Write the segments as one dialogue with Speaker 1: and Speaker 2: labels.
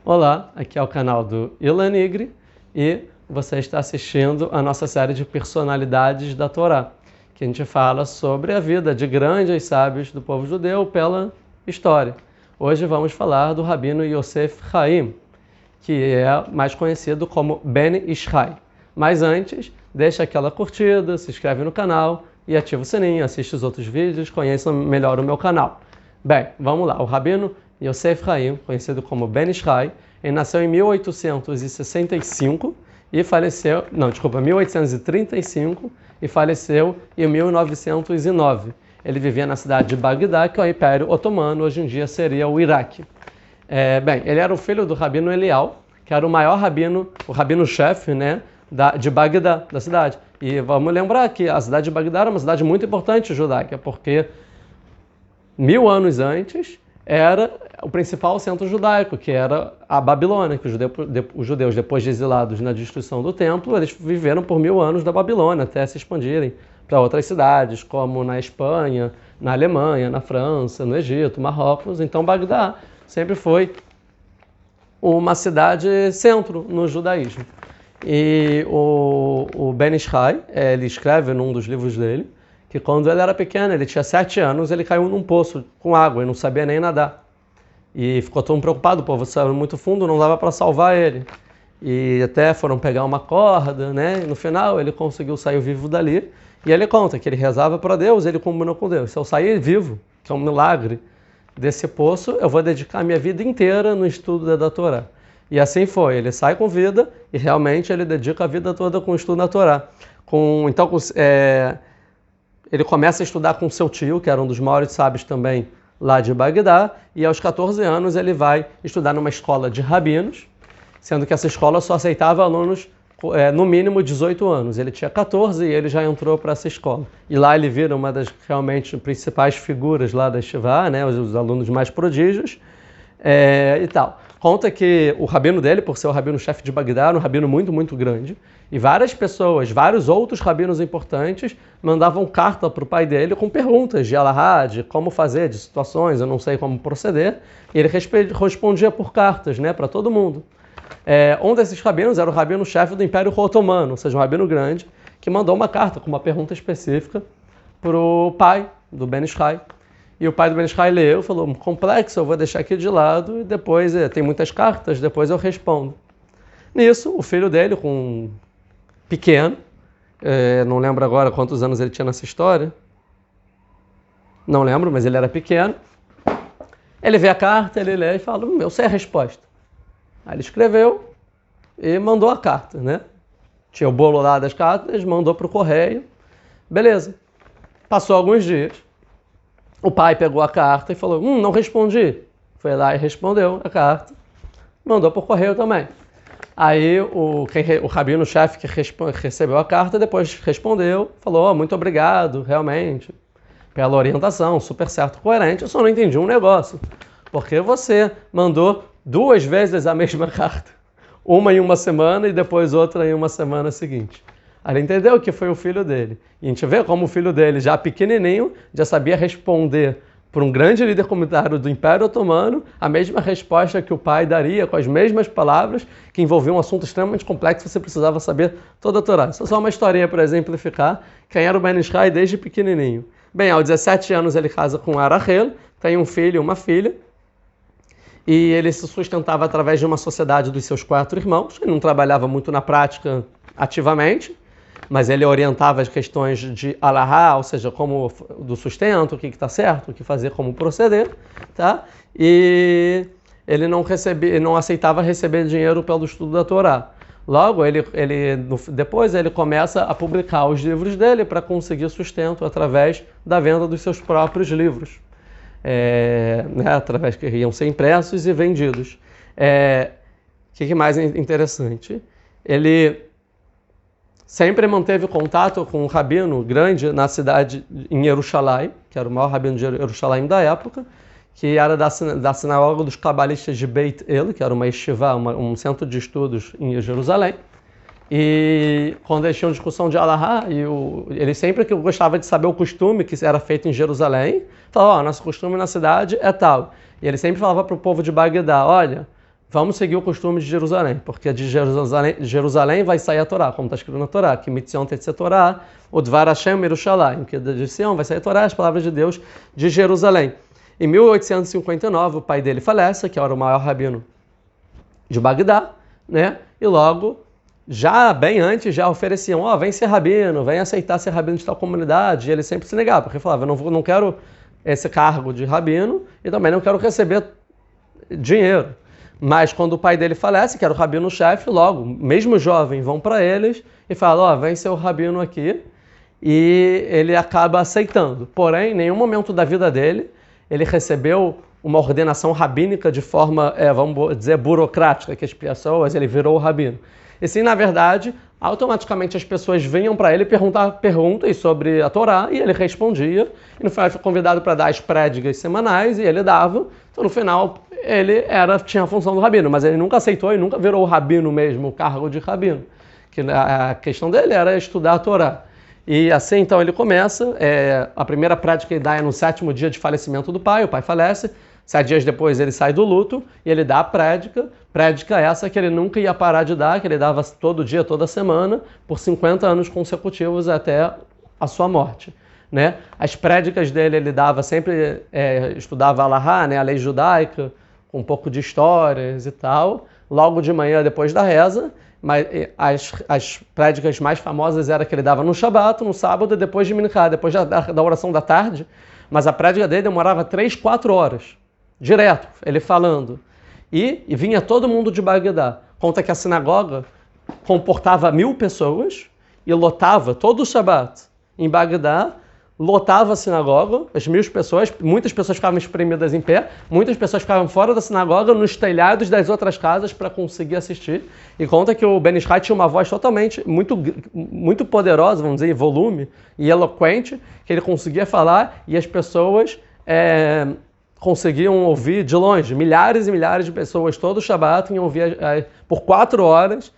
Speaker 1: Olá, aqui é o canal do Ilan Nigri e você está assistindo a nossa série de personalidades da Torá, que a gente fala sobre a vida de grandes sábios do povo judeu pela história. Hoje vamos falar do Rabino Yosef Haim, que é mais conhecido como Ben Ishai. Mas antes, deixa aquela curtida, se inscreve no canal e ativa o sininho, assiste os outros vídeos, conheça melhor o meu canal. Bem, vamos lá. O Rabino Yosef Haim, conhecido como Ben Ishai, ele nasceu em 1865 e faleceu, 1835 e faleceu em 1909. Ele vivia na cidade de Bagdá, que é o Império Otomano, hoje em dia seria o Iraque. Ele era o filho do Rabino Elial, que era o maior rabino, o rabino-chefe, de Bagdá, da cidade. E vamos lembrar que a cidade de Bagdá era uma cidade muito importante judaica, porque 1000 anos antes era o principal centro judaico, que era a Babilônia, que os judeus, depois de exilados na destruição do templo, eles viveram por 1000 anos da Babilônia, até se expandirem para outras cidades, como na Espanha, na Alemanha, na França, no Egito, Marrocos. Então Bagdá sempre foi uma cidade centro no judaísmo. E o Ben Ishai, ele escreve num dos livros dele, que quando ele era pequeno, ele tinha 7 anos, ele caiu num poço com água e não sabia nem nadar. E ficou todo preocupado, o poço era muito fundo, não dava para salvar ele. E até foram pegar uma corda, E no final ele conseguiu sair vivo dali. E ele conta que ele rezava para Deus, ele combinou com Deus: se eu sair vivo, que é um milagre, desse poço, eu vou dedicar minha vida inteira no estudo da Torá. E assim foi, ele sai com vida e realmente ele dedica a vida toda com o estudo da Torá. Ele começa a estudar com seu tio, que era um dos maiores sábios também lá de Bagdá, e aos 14 anos ele vai estudar numa escola de rabinos, sendo que essa escola só aceitava alunos no mínimo 18 anos. Ele tinha 14 e ele já entrou para essa escola. E lá ele vira uma das realmente principais figuras lá da Yeshiva, os alunos mais prodígios e tal. Conta que o rabino dele, por ser o rabino-chefe de Bagdá, era um rabino muito, muito grande. E várias pessoas, vários outros rabinos importantes, mandavam carta para o pai dele com perguntas de alahá, de como fazer, de situações, eu não sei como proceder. E ele respondia por cartas, para todo mundo. Um desses rabinos era o rabino-chefe do Império Otomano, ou seja, um rabino grande, que mandou uma carta com uma pergunta específica para o pai do Ben Ishai. E o pai do Ben Ishai leu, falou: complexo, eu vou deixar aqui de lado, e depois tem muitas cartas, depois eu respondo. Nisso, o filho dele, pequeno, não lembro agora quantos anos ele tinha nessa história, não lembro, mas ele era pequeno, ele vê a carta, ele lê e fala: eu sei a resposta. Aí ele escreveu e mandou a carta, Tinha o bolo lá das cartas, mandou para o correio, beleza. Passou alguns dias, o pai pegou a carta e falou: não respondi. Foi lá e respondeu a carta, mandou por correio também. Aí o rabino-chefe que recebeu a carta depois respondeu, falou: muito obrigado, realmente, pela orientação, super certo, coerente. Eu só não entendi um negócio, porque você mandou 2 vezes a mesma carta, uma em uma semana e depois outra em uma semana seguinte. Aí ele entendeu que foi o filho dele. E a gente vê como o filho dele, já pequenininho, já sabia responder para um grande líder comunitário do Império Otomano a mesma resposta que o pai daria, com as mesmas palavras, que envolvia um assunto extremamente complexo, você precisava saber toda a Torá. Isso é só uma historinha para exemplificar quem era o Ben Ishai desde pequenininho. Bem, aos 17 anos ele casa com Arachel, tem um filho e uma filha, e ele se sustentava através de uma sociedade dos seus 4 irmãos. Ele não trabalhava muito na prática ativamente, mas ele orientava as questões de alahá, ou seja, como do sustento, o que está certo, o que fazer, como proceder, tá? E ele não aceitava receber dinheiro pelo estudo da Torá. Logo, depois ele começa a publicar os livros dele para conseguir sustento através da venda dos seus próprios livros, através que iam ser impressos e vendidos. O que mais é interessante? Ele sempre manteve contato com um rabino grande na cidade, em Jerusalém, que era o maior rabino de Jerusalém da época, que era da sinagoga dos cabalistas de Beit El, que era uma yeshiva, um centro de estudos em Jerusalém. E quando eles tinham discussão de alahá, ele sempre que gostava de saber o costume que era feito em Jerusalém, falava: nosso costume na cidade é tal. E ele sempre falava para o povo de Bagdá: olha, vamos seguir o costume de Jerusalém, porque de Jerusalém vai sair a Torá, como está escrito na Torá, que Mitzion Tetze Torá, o Dvar Hashem Yerushalayim, que de Sião vai sair a Torá, as palavras de Deus de Jerusalém. Em 1859, o pai dele falece, que era o maior rabino de Bagdá, né? E logo, já bem antes, já ofereciam, vem ser rabino, vem aceitar ser rabino de tal comunidade, e ele sempre se negava, porque falava, eu não quero esse cargo de rabino e também não quero receber dinheiro. Mas quando o pai dele falece, que era o rabino-chefe, logo, mesmo jovem, vão para eles e falam, vem ser o rabino aqui, e ele acaba aceitando. Porém, em nenhum momento da vida dele, ele recebeu uma ordenação rabínica de forma, vamos dizer, burocrática, que as pessoas, ele virou o rabino. E sim, na verdade, automaticamente as pessoas vinham para ele perguntar perguntas sobre a Torá, e ele respondia, e no final foi convidado para dar as prédicas semanais, e ele dava. Então, no final, ele tinha a função do rabino, mas ele nunca aceitou e nunca virou o rabino mesmo, o cargo de rabino. Que a questão dele era estudar a Torá. E assim, então, ele começa, a primeira prática que ele dá é no 7º dia de falecimento do pai, o pai falece, 7 dias depois ele sai do luto e ele dá a prédica essa que ele nunca ia parar de dar, que ele dava todo dia, toda semana, por 50 anos consecutivos até a sua morte. Né? As prédicas dele ele dava sempre, estudava a Alahá, né, a lei judaica, com um pouco de histórias e tal, logo de manhã depois da reza, mas as prédicas mais famosas era que ele dava no Shabat, no sábado e depois de Minchá, depois da oração da tarde, mas a prédica dele demorava 3, 4 horas, direto, ele falando. E vinha todo mundo de Bagdá. Conta que a sinagoga comportava 1000 pessoas e lotava todo o Shabat em Bagdá, lotava a sinagoga, as 1000 pessoas, muitas pessoas ficavam espremidas em pé, muitas pessoas ficavam fora da sinagoga, nos telhados das outras casas para conseguir assistir. E conta que o Ben Ish Chai tinha uma voz totalmente, muito poderosa, vamos dizer, em volume e eloquente, que ele conseguia falar e as pessoas conseguiam ouvir de longe. Milhares e milhares de pessoas, todo o Shabat, iam ouvir por 4 horas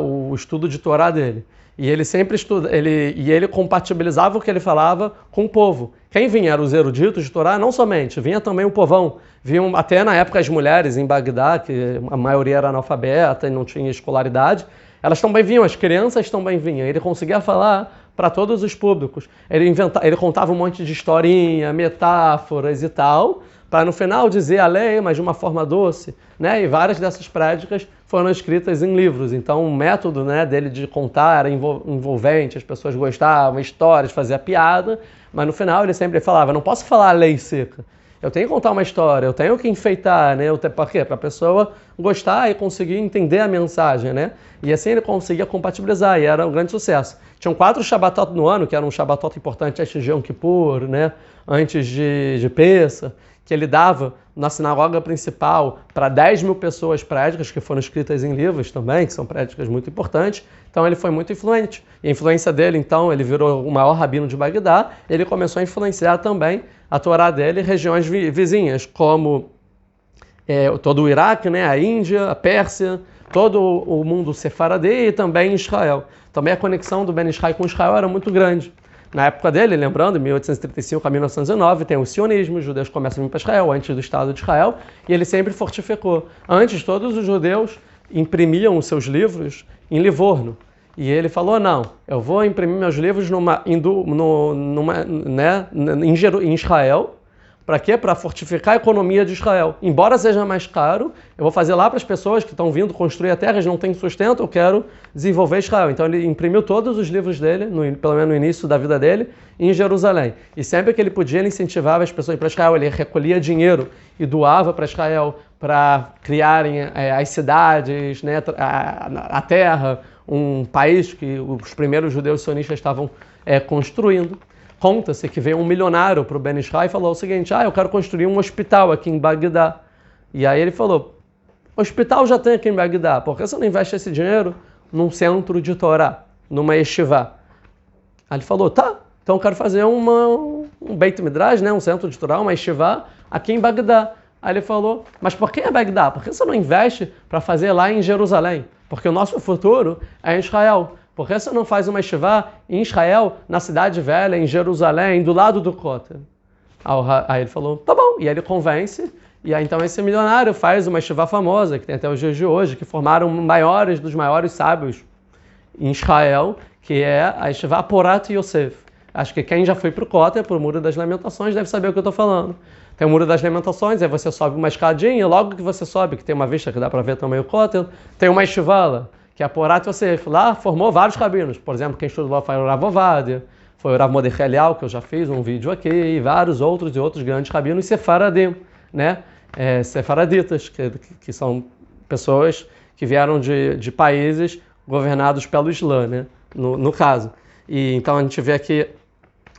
Speaker 1: o estudo de Torá dele. E ele sempre ele compatibilizava o que ele falava com o povo. Quem vinha eram os eruditos de Torá, não somente, vinha também o povão. Vinham até na época as mulheres em Bagdá, que a maioria era analfabeta e não tinha escolaridade, elas também vinham, as crianças também vinham. Ele conseguia falar para todos os públicos. Ele contava um monte de historinha, metáforas e tal, para no final dizer a lei, mas de uma forma doce, né? E várias dessas práticas foram escritas em livros. Então o método, né, dele de contar era envolvente, as pessoas gostavam, histórias, fazia piada, mas no final ele sempre falava, não posso falar a lei seca, eu tenho que contar uma história, eu tenho que enfeitar, né? Para quê? Para a pessoa gostar e conseguir entender a mensagem, né? E assim ele conseguia compatibilizar, e era um grande sucesso. Tinham 4 Shabbatot no ano, que era um Shabbatot importante antes de Yom Kippur, né? Antes de Pessah, que ele dava na sinagoga principal para 10.000 pessoas prédicas, que foram escritas em livros também, que são prédicas muito importantes. Então ele foi muito influente. E a influência dele, então, ele virou o maior rabino de Bagdá, ele começou a influenciar também a Torá dele em regiões vizinhas, como todo o Iraque, né, a Índia, a Pérsia, todo o mundo sefaradê e também Israel. Também a conexão do Ben Ish Chai com Israel era muito grande. Na época dele, lembrando, em 1835 a 1909, tem o sionismo, os judeus começam a vir para Israel, antes do Estado de Israel, e ele sempre fortificou. Antes, todos os judeus imprimiam os seus livros em Livorno. E ele falou, não, eu vou imprimir meus livros em Israel. Para quê? Para fortificar a economia de Israel. Embora seja mais caro, eu vou fazer lá para as pessoas que estão vindo construir a terra, eles não têm sustento, eu quero desenvolver Israel. Então ele imprimiu todos os livros dele, pelo menos no início da vida dele, em Jerusalém. E sempre que ele podia, ele incentivava as pessoas para Israel, ele recolhia dinheiro e doava para Israel para criarem as cidades, né, a terra, um país que os primeiros judeus sionistas estavam construindo. Conta-se que veio um milionário para o Ben Ish Chai e falou o seguinte, eu quero construir um hospital aqui em Bagdá. E aí ele falou, hospital já tem aqui em Bagdá, por que você não investe esse dinheiro num centro de Torá, numa yeshiva? Aí ele falou, tá, então eu quero fazer um Beit Midrash, né, um centro de Torá, uma yeshiva aqui em Bagdá. Aí ele falou, mas por que é Bagdá? Por que você não investe para fazer lá em Jerusalém? Porque o nosso futuro é em Israel. Por que você não faz uma yeshiva em Israel, na cidade velha, em Jerusalém, do lado do Kotel? Aí ele falou, tá bom. E aí ele convence E aí, então, esse milionário faz uma yeshiva famosa, que tem até os dias de hoje, que formaram maiores dos maiores sábios em Israel, que é a yeshiva Porat Yosef. Acho que quem já foi para o Kotel, para o Muro das Lamentações, deve saber o que eu estou falando. Tem o Muro das Lamentações, aí você sobe uma escadinha, logo que você sobe, que tem uma vista que dá para ver também o Kotel, tem uma yeshiva lá, que é a Porat Yosef. Lá formou vários rabinos. Por exemplo, quem estudou lá foi o Rav Ovadia, foi o Rav Mordechai Eliyahu, que eu já fiz um vídeo aqui, e vários outros grandes rabinos sefaradim, né? Sefaraditas, que são pessoas que vieram de países governados pelo Islã, né? No caso. E então a gente vê aqui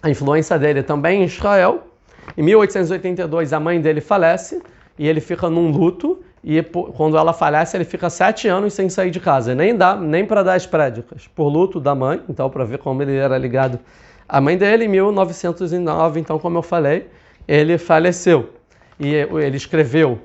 Speaker 1: a influência dele também em Israel. Em 1882 a mãe dele falece e ele fica num luto, e quando ela falece ele fica 7 anos sem sair de casa, nem para dar as prédicas, por luto da mãe, então para ver como ele era ligado à mãe dele. Em 1909, então, como eu falei, ele faleceu. E ele escreveu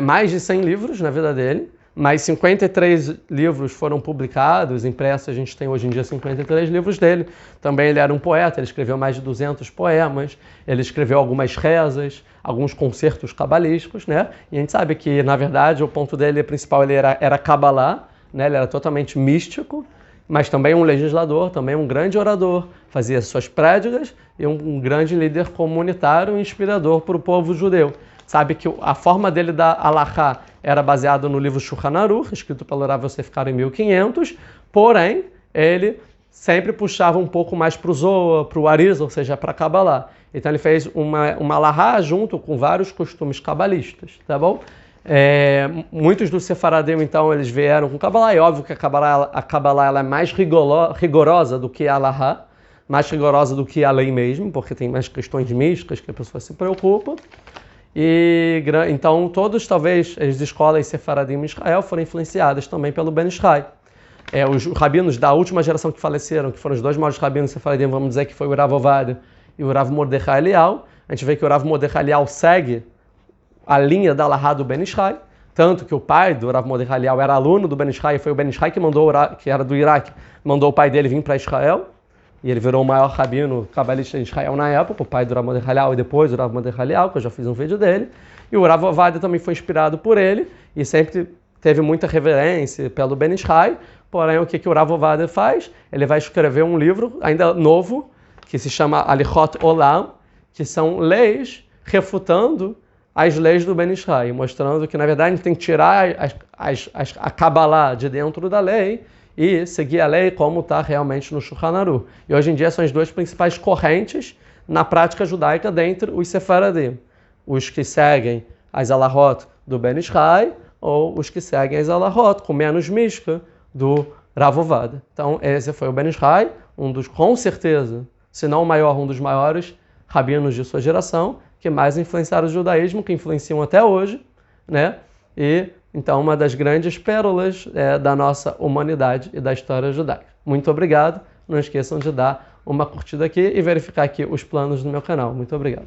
Speaker 1: mais de 100 livros na vida dele, mais 53 livros foram publicados, impressos, a gente tem hoje em dia 53 livros dele. Também ele era um poeta, ele escreveu mais de 200 poemas, ele escreveu algumas rezas, alguns concertos cabalísticos, né? E a gente sabe que, na verdade, o ponto dele principal era Kabbalah, né? Ele era totalmente místico, mas também um legislador, também um grande orador, fazia suas prédicas e um grande líder comunitário e inspirador para o povo judeu. Sabe que a forma dele da Halachá era baseada no livro Shulchan Aruch, escrito pelo Rav Yosef Karo em 1500, porém, ele sempre puxava um pouco mais para o Zohar, para o Arizal, ou seja, para a Kabbalah. Então ele fez uma Halachá junto com vários costumes cabalistas, tá bom? Muitos dos sefaradim, então, eles vieram com Kabbalah. É óbvio que a Kabbalah ela é mais rigorosa do que a Halachá, mais rigorosa do que a lei mesmo, porque tem mais questões místicas que a pessoa se preocupa. E então todos, talvez, as escolas sefaradim em Israel foram influenciadas também pelo Ben Ishai. Os rabinos da última geração que faleceram, que foram os dois maiores rabinos sefaradim, vamos dizer que foi o Rav Ovadia e o Rav Mordechai Eliyahu. A gente vê que o Rav Mordechai Eliyahu segue a linha da Halachá do Ben Ishai, tanto que o pai do Rav Mordechai Eliyahu era aluno do Ben Ishai, foi o Ben Ishai que era do Iraque, mandou o pai dele vir para Israel. E ele virou o maior rabino cabalista de Israel na época, o pai do Rav Mordechai Eliyahu e depois do Rav Mordechai Eliyahu, que eu já fiz um vídeo dele. E o Rav Ovadia também foi inspirado por ele e sempre teve muita reverência pelo Ben Ishai. Porém, o que o Rav Ovadia faz? Ele vai escrever um livro ainda novo, que se chama Alichot Olam, que são leis refutando as leis do Ben Ishai, mostrando que, na verdade, a gente tem que tirar a Kabbalah de dentro da lei e seguir a lei como está realmente no Shulchan Aruch. E hoje em dia são as duas principais correntes na prática judaica dentre os sefaradim. Os que seguem as alahot do Ben Ishai ou os que seguem as alahot com menos mística do Rav Ovadia. Então esse foi o Ben Ishai, com certeza, se não o maior, um dos maiores rabinos de sua geração, que mais influenciaram o judaísmo, que influenciam até hoje, né? E então, uma das grandes pérolas da nossa humanidade e da história judaica. Muito obrigado. Não esqueçam de dar uma curtida aqui e verificar aqui os planos do meu canal. Muito obrigado.